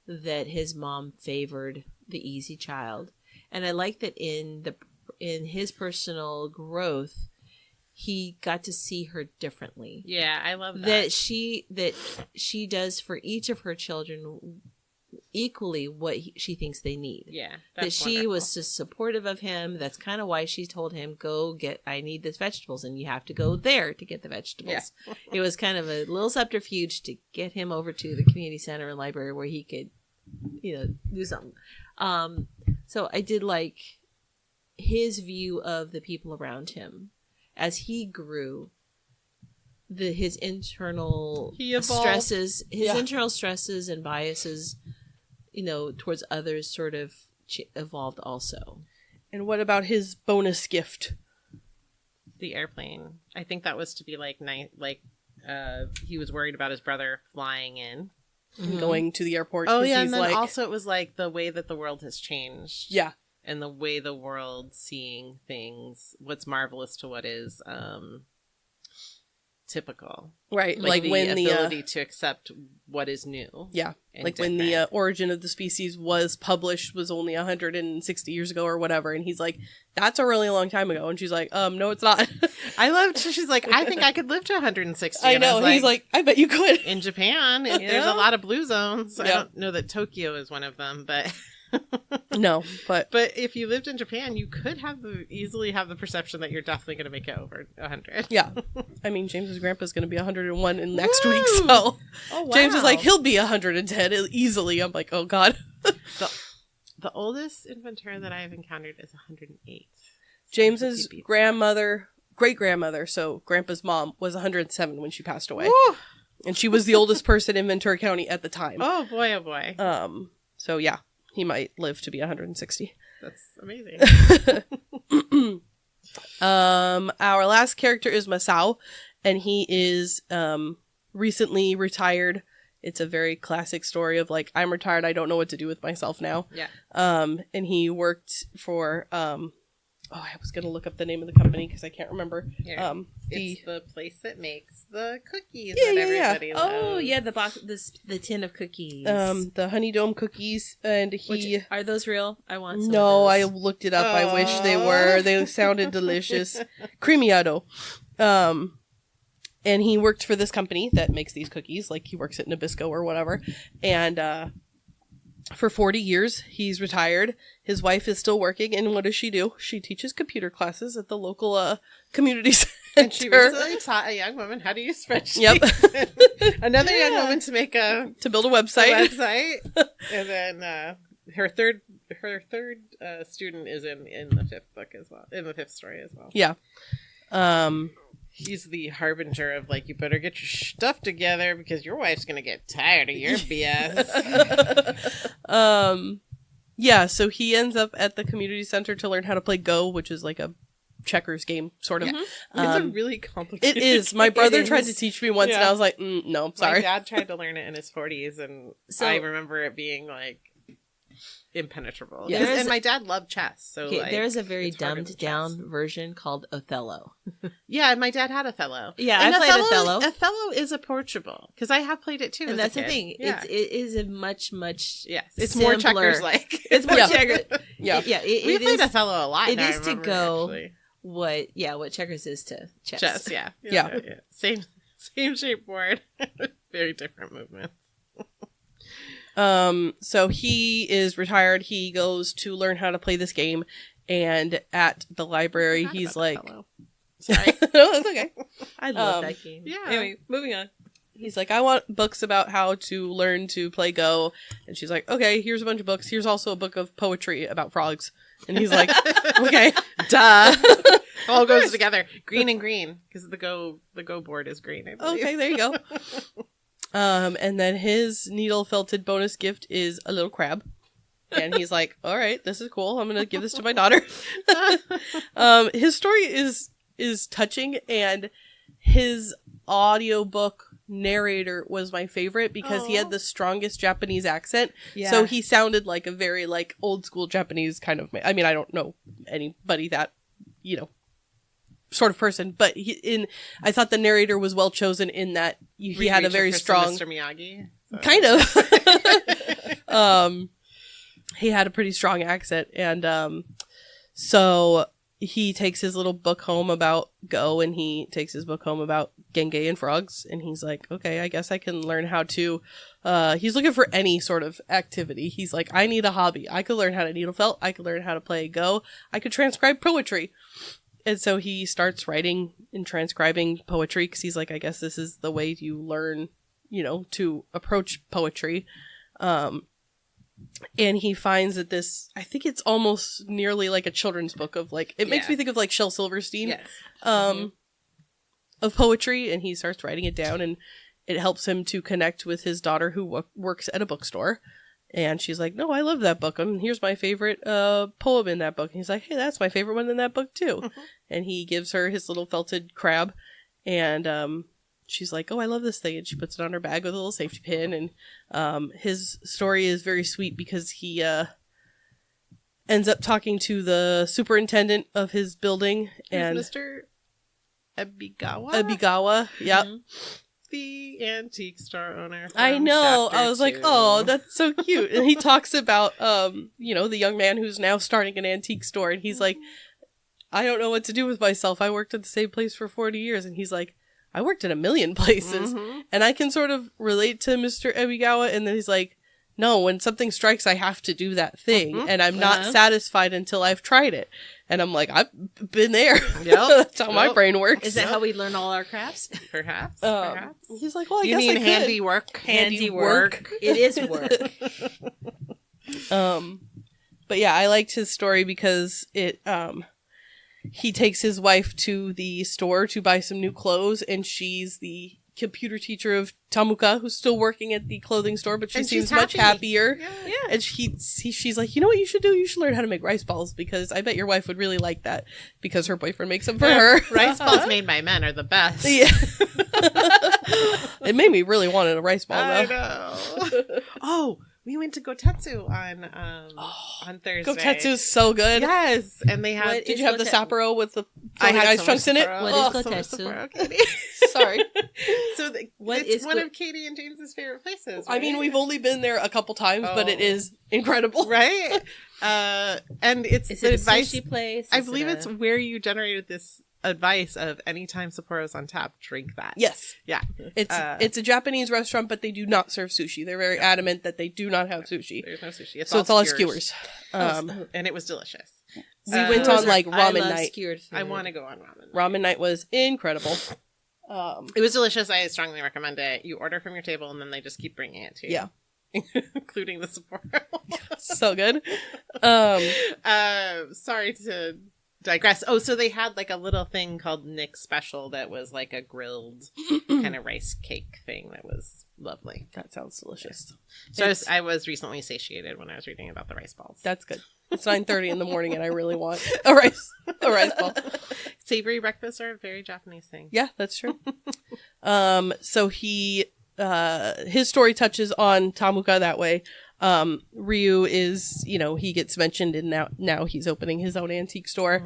that his mom favored the easy child. And I like that in his personal growth, he got to see her differently. Yeah, I love that. That she does for each of her children equally what she thinks they need. Yeah. That she was just supportive of him. That's kind of why she told him, I need these vegetables, and you have to go there to get the vegetables. Yeah. It was kind of a little subterfuge to get him over to the community center and library where he could, do something. So I did like his view of the people around him as he grew. His internal stresses, internal stresses and biases, towards others sort of evolved also. And what about his bonus gift? The airplane. I think that was to be he was worried about his brother flying in. Going to the airport. Oh, yeah, and then also it was like the way that the world has changed. Yeah. And the way the world seeing things, what's marvelous to what is typical. Right. Like the when the ability to accept what is new. Yeah. Like different. When the Origin of the Species was published was only 160 years ago or whatever. And he's like, that's a really long time ago. And she's like, no, it's not. I loved, she's like, I think I could live to 160. I know. He's like, I bet you could. In Japan, there's a lot of blue zones. I don't know that Tokyo is one of them, but... No, but if you lived in Japan, you could easily have the perception that you're definitely going to make it over 100. Yeah, I mean, James's grandpa's going to be 101 in next week, so James is like, he'll be 110 easily. I'm like, oh god. The oldest inventor that I've encountered is 108. James's great grandmother, so grandpa's mom, was 107 when she passed away. Woo! And she was the oldest person in Ventura County at the time. Oh boy, oh boy. So yeah. He might live to be 160. That's amazing. Our last character is Masao, and he is recently retired. It's a very classic story of like, I'm retired, I don't know what to do with myself now. Yeah. And he worked for I was gonna look up the name of the company because I can't remember. Yeah. It's the place that makes the cookies that everybody loves. Oh yeah, the box, the tin of cookies. The Honey Dome cookies, and are those real? I want some. No, of I those. looked it up. I wish they were. They sounded delicious. Creamiado. And he worked for this company that makes these cookies. Like he works at Nabisco or whatever, and for 40 years, he's retired. His wife is still working, and what does she do? She teaches computer classes at the local community center. And she recently taught a young woman how to use spreadsheets. Yep. Another young woman to build a website. And then her third student is in the fifth book as well, in the fifth story as well. Yeah. He's the harbinger of like, you better get your stuff together because your wife's gonna get tired of your BS. Yeah, so he ends up at the community center to learn how to play Go, which is like a checkers game, sort of. Yeah. It's a really complicated It is. My brother tried to teach me once, and I was like, no, sorry. My dad tried to learn it in his 40s, and I remember it being like impenetrable. Yeah. And my dad loved chess, so there's a very dumbed down version called Othello. Yeah, my dad had Othello. Yeah, I played Othello. Othello is approachable because I have played it too. And that's the thing. Yeah. It is a much it's simpler. more checkers like. It's more checkers. Yeah, we played Othello a lot. It is to go actually. what checkers is to chess. Chess, yeah. Same shape board, very different movements. So he is retired. He goes to learn how to play this game, and at the library, he's like, sorry. No, that's okay. I love that game. Yeah. Anyway, moving on. He's like, I want books about how to learn to play Go. And she's like, okay, here's a bunch of books. Here's also a book of poetry about frogs. And he's like, okay, duh. All goes together. Green and green. Because the Go board is green, I believe. Okay, there you go. And then his needle felted bonus gift is a little crab. And he's like, all right, this is cool. I'm going to give this to my daughter. His story is touching, and his audiobook narrator was my favorite because he had the strongest Japanese accent. Yeah. So he sounded like a very like old school Japanese kind of, I mean, I don't know anybody that, sort of person, but I thought the narrator was well chosen in that he had a very strong Mr. Miyagi. So. Kind of. He had a pretty strong accent, and so he takes his little book home about Go, and he takes his book home about Genge and frogs, and he's like, okay, I guess I can learn how to, he's looking for any sort of activity. He's like, I need a hobby. I could learn how to needle felt. I could learn how to play Go. I could transcribe poetry. And so he starts writing and transcribing poetry, because he's like, I guess this is the way you learn, you know, to approach poetry. And he finds that this, I think it's almost nearly like a children's book of like, it makes me think of like Shel Silverstein, of poetry, and he starts writing it down, and it helps him to connect with his daughter who works at a bookstore. And she's like, no, I love that book. Here's my favorite poem in that book. And he's like, hey, that's my favorite one in that book too. And he gives her his little felted crab, and she's like, oh, I love this thing. And she puts it on her bag with a little safety pin. And his story is very sweet, because he ends up talking to the superintendent of his building. And Mr. Ebigawa? Ebigawa, yep. Mm-hmm. The antique store owner. I know. Chapter I was like, 2. oh, that's so cute. And he talks about, you know, the young man who's now starting an antique store. And he's like, I don't know what to do with myself. I worked at the same place for 40 years. And he's like, I worked in a million places. And I can sort of relate to Mr. Ebigawa. And then he's like, no, when something strikes, I have to do that thing. And I'm not satisfied until I've tried it. And I'm like, I've been there. Yep. That's how my brain works. Is that how we learn all our crafts? Perhaps. He's like, well, I you guess mean I could. handiwork? Handiwork. It is work. But yeah, I liked his story because it, he takes his wife to the store to buy some new clothes, and she's the computer teacher of Tamuka, who's still working at the clothing store, but she seems much happier. Yeah. And she's like, you know what you should do? You should learn how to make rice balls, because I bet your wife would really like that, because her boyfriend makes them for her. Rice balls made by men are the best. Yeah. It made me really want a rice ball, though. I know. Oh, we went to Gotetsu on Thursday. Gotetsu's so good. Yes, and they had. Did you have the Sapporo with the I had ice chunks in it? What is Gotetsu? Sorry. So it's one of Katie and James's favorite places. Right? I mean, we've only been there a couple times, but it is incredible, right? And it's the advice sushi place. I believe it's where you generated this advice of anytime Sapporo's on tap, drink that. Yes. Yeah. It's a Japanese restaurant, but they do not serve sushi. They're very adamant that they do not have sushi. There's no sushi. It's all skewers. And it was delicious. We went on like ramen night. I want to go on ramen night. Ramen night was incredible. It was delicious. I strongly recommend it. You order from your table, and then they just keep bringing it to you. Yeah. Including the Sapporo. So good. Sorry to digress. Oh, so they had like a little thing called Nick's Special that was like a grilled kind of rice cake thing that was lovely. That sounds delicious. So I was recently satiated when I was reading about the rice balls. That's good. It's 9:30 in the morning, and I really want a rice ball. Savory breakfasts are a very Japanese thing. Yeah, that's true. So his story touches on Tamuka that way. Ryu is, he gets mentioned, and now he's opening his own antique store.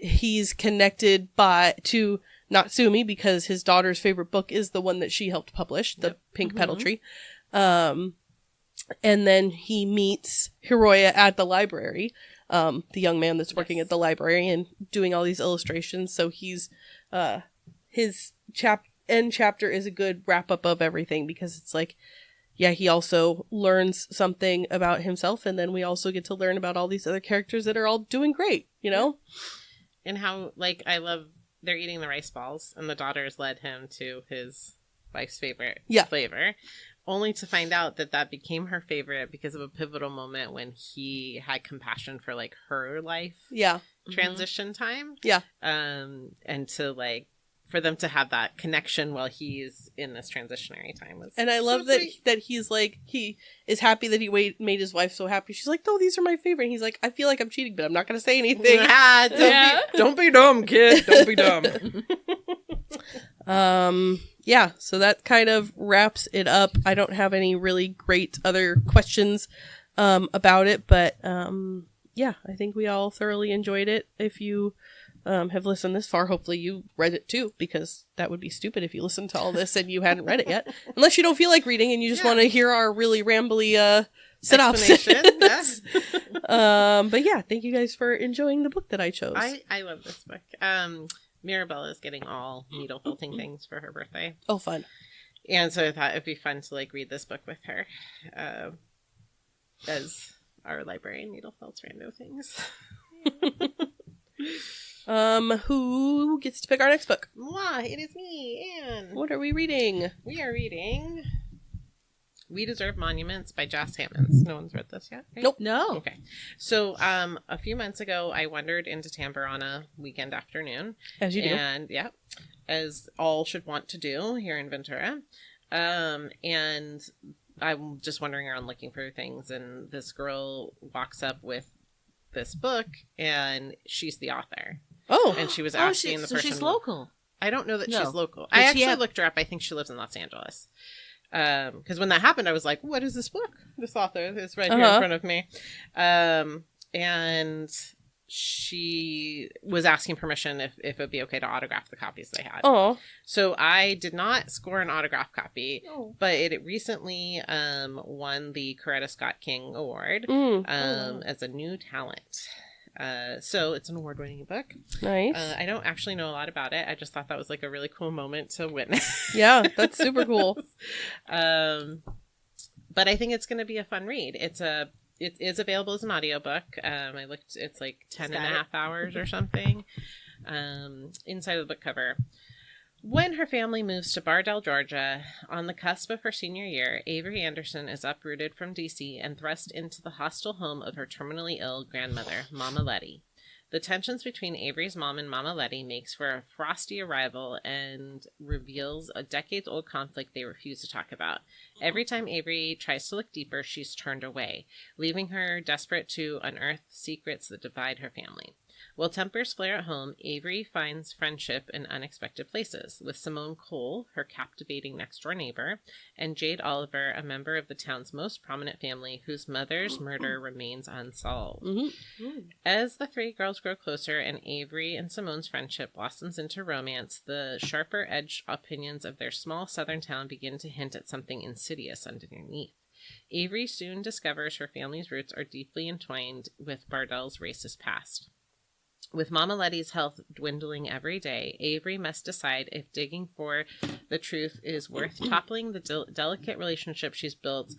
He's connected to Natsumi because his daughter's favorite book is the one that she helped publish, the Pink Petal Tree. And then he meets Hiroya at the library, the young man that's working at the library and doing all these illustrations. So he's, his end chapter is a good wrap up of everything, because it's like, yeah, he also learns something about himself, and then we also get to learn about all these other characters that are all doing great, And how, I love, they're eating the rice balls, and the daughters led him to his wife's favorite flavor, only to find out that became her favorite because of a pivotal moment when he had compassion for, her life transition time. Yeah. And to, for them to have that connection while he's in this transitionary time. And I love that he's he is happy that he made his wife so happy. She's like, no, these are my favorite. And he's like, I feel like I'm cheating, but I'm not going to say anything. Don't be dumb, kid. Don't be dumb. Yeah, so that kind of wraps it up. I don't have any really great other questions about it, but yeah, I think we all thoroughly enjoyed it. If you have listened this far, hopefully you read it too, because that would be stupid if you listened to all this and you hadn't read it yet. Unless you don't feel like reading and you just want to hear our really rambly synopsis. Yes. But yeah, thank you guys for enjoying the book that I chose. I love this book. Mirabelle is getting all needle felting things for her birthday. Oh, fun. And so I thought it'd be fun to like read this book with her. As our librarian needle felts rando things. Who gets to pick our next book? Moi, it is me, Anne. What are we reading? We are reading We Deserve Monuments by Joss Hammonds. No one's read this yet, right? Nope. No. Okay. So, a few months ago, I wandered into Tampa on a weekend afternoon. As you do. And, yeah, as all should want to do here in Ventura. And I'm just wandering around looking for things, and this girl walks up with this book, and she's the author. Oh. And she was asking the person. So she's local. I don't know that No. she's local. But I actually looked her up. I think she lives in Los Angeles. Because when that happened, I was like, what is this book? This author is right here in front of me. And she was asking permission if it would be okay to autograph the copies they had. Oh. So I did not score an autograph copy, Oh. but it recently won the Coretta Scott King Award as a new talent. So it's an award-winning book. Nice. I don't actually know a lot about it. I just thought that was like a really cool moment to witness. Yeah, that's super cool. But I think it's going to be a fun read. It is available as an audiobook. I looked, it's like 10 and a half hours or something. Inside of the book cover. When her family moves to Bardell, Georgia, on the cusp of her senior year, Avery Anderson is uprooted from D.C. and thrust into the hostile home of her terminally ill grandmother, Mama Letty. The tensions between Avery's mom and Mama Letty makes for a frosty arrival and reveals a decades-old conflict they refuse to talk about. Every time Avery tries to look deeper, she's turned away, leaving her desperate to unearth secrets that divide her family. While tempers flare at home, Avery finds friendship in unexpected places, with Simone Cole, her captivating next-door neighbor, and Jade Oliver, a member of the town's most prominent family whose mother's murder remains unsolved. Mm-hmm. As the three girls grow closer and Avery and Simone's friendship blossoms into romance, the sharper-edged opinions of their small southern town begin to hint at something insidious underneath. Avery soon discovers her family's roots are deeply entwined with Bardell's racist past. With Mama Letty's health dwindling every day, Avery must decide if digging for the truth is worth toppling the delicate relationship she's built,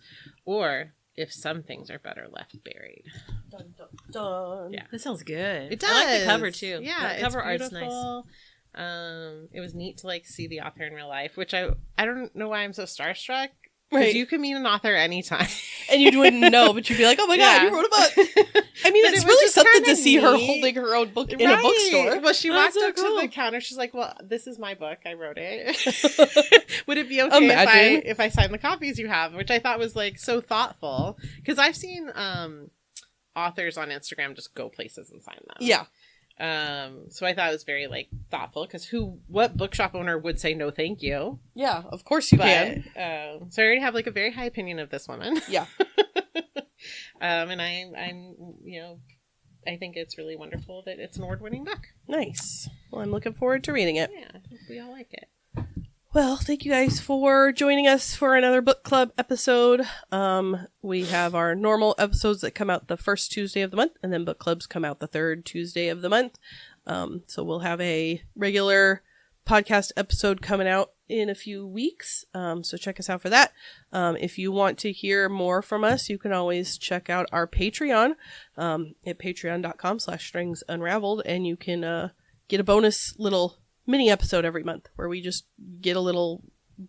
or if some things are better left buried. Dun, dun, dun. Yeah. That sounds good. It does. I like the cover too. Yeah, the cover it's art's nice. beautiful. It was neat to like see the author in real life, which I don't know why I'm so starstruck. Because Right. you can meet an author anytime. And you wouldn't know, but you'd be like, oh my God, you wrote a book. I mean, But it's it was really just something kinda to see her neat. holding her own book in Right. a bookstore. Well, she That's walked so up cool. to the counter. She's like, well, this is my book. I wrote it. Would it be okay Imagine. if I sign the copies you have? Which I thought was like so thoughtful. Because I've seen authors on Instagram just go places and sign them. Yeah. So I thought it was very like thoughtful, because what bookshop owner would say no thank you? Yeah, of course you can. So I already have like a very high opinion of this woman. Yeah. And I'm I think it's really wonderful that it's an award-winning book. Nice. Well, I'm looking forward to reading it. Yeah, we all like it. Well, thank you guys for joining us for another book club episode. We have our normal episodes that come out the first Tuesday of the month, and then book clubs come out the third Tuesday of the month. So we'll have a regular podcast episode coming out in a few weeks. So check us out for that. If you want to hear more from us, you can always check out our Patreon at patreon.com/stringsunraveled, and you can get a bonus little mini episode every month where we just get a little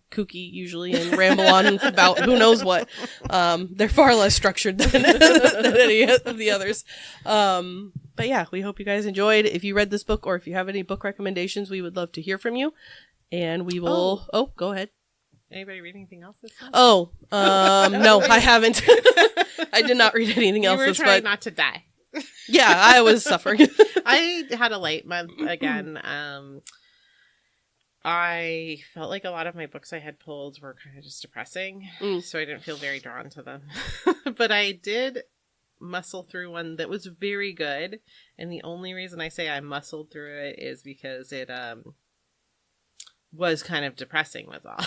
kooky usually and ramble on about who knows what. They're far less structured than any of the others. But yeah, we hope you guys enjoyed. If you read this book or if you have any book recommendations, we would love to hear from you. And we will... Oh, go ahead. Anybody read anything else this month? Oh, no, I haven't. I did not read anything else You were this trying month. not to die. Yeah, I was suffering. I had a light month again. I felt like a lot of my books I had pulled were kind of just depressing, so I didn't feel very drawn to them. But I did muscle through one that was very good. And the only reason I say I muscled through it is because it was kind of depressing was all.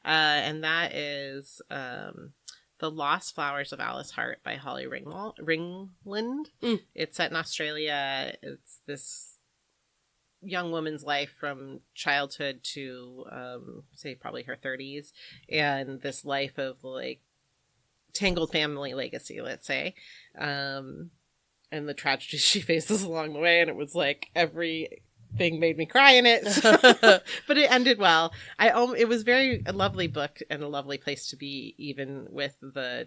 And that is The Lost Flowers of Alice Hart by Holly Ringland. It's set in Australia. It's this young woman's life from childhood to say probably her 30s, and this life of like tangled family legacy, let's say, and the tragedies she faces along the way. And it was like everything made me cry in it, but it ended well. It was a lovely book and a lovely place to be, even with the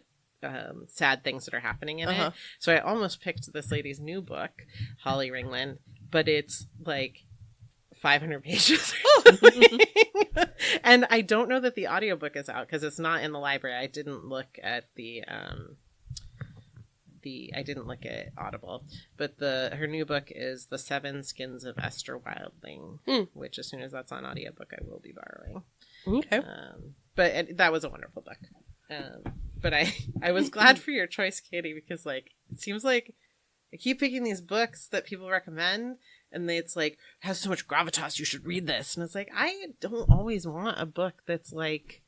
sad things that are happening in it. So I almost picked this lady's new book, Holly Ringland, but it's like 500 pages. And I don't know that the audiobook is out because it's not in the library. I didn't look at I didn't look at Audible, but her new book is The 7 Skins of Esther Wilding, which as soon as that's on audiobook, I will be borrowing. Okay. But that was a wonderful book. But I was glad for your choice, Katie, because like it seems like I keep picking these books that people recommend, and it's like, has so much gravitas, you should read this. And it's like, I don't always want a book that's like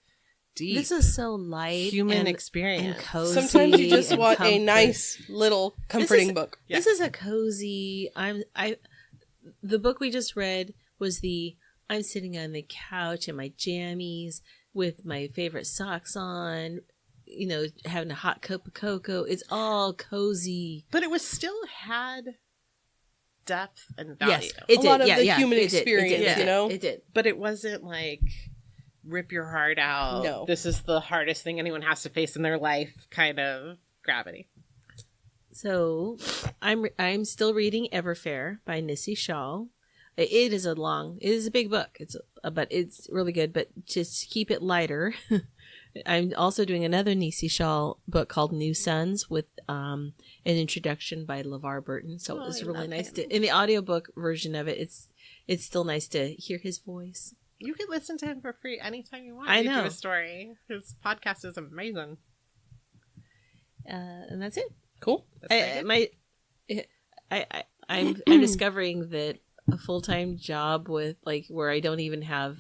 deep. This is so light, human and experience. and cozy. Sometimes you just and want comfort. a nice little comforting book. This is a cozy. The book we just read was I'm sitting on the couch in my jammies with my favorite socks on, having a hot cup of cocoa. It's all cozy. But it was still had depth and value. Yes, it did. A lot of the yeah, human it did. experience, It did. It did. But it wasn't like rip your heart out. No. This is the hardest thing anyone has to face in their life kind of gravity. So I'm still reading Everfair by Nissi Shaw. It is a big book. But it's really good. But just to keep it lighter, I'm also doing another Nissi Shaw book called New Sons with an introduction by LeVar Burton. So it was really nice in the audiobook version of it. It's still nice to hear his voice. You can listen to him for free anytime you want. I know. Do a story. His podcast is amazing. And that's it. Cool. I'm discovering that a full-time job with where I don't even have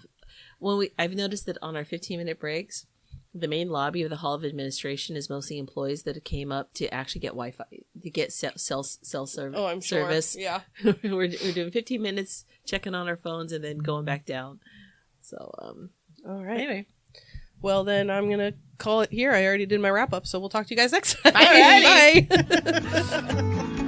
I've noticed that on our 15-minute breaks, the main lobby of the Hall of Administration is mostly employees that came up to actually get Wi-Fi, to get cell service. Oh, I'm sure. Service. Yeah. we're doing 15 minutes, checking on our phones, and then going back down. So, all right. Anyway. Well, then I'm going to call it here. I already did my wrap up, so we'll talk to you guys next time. Bye. Bye.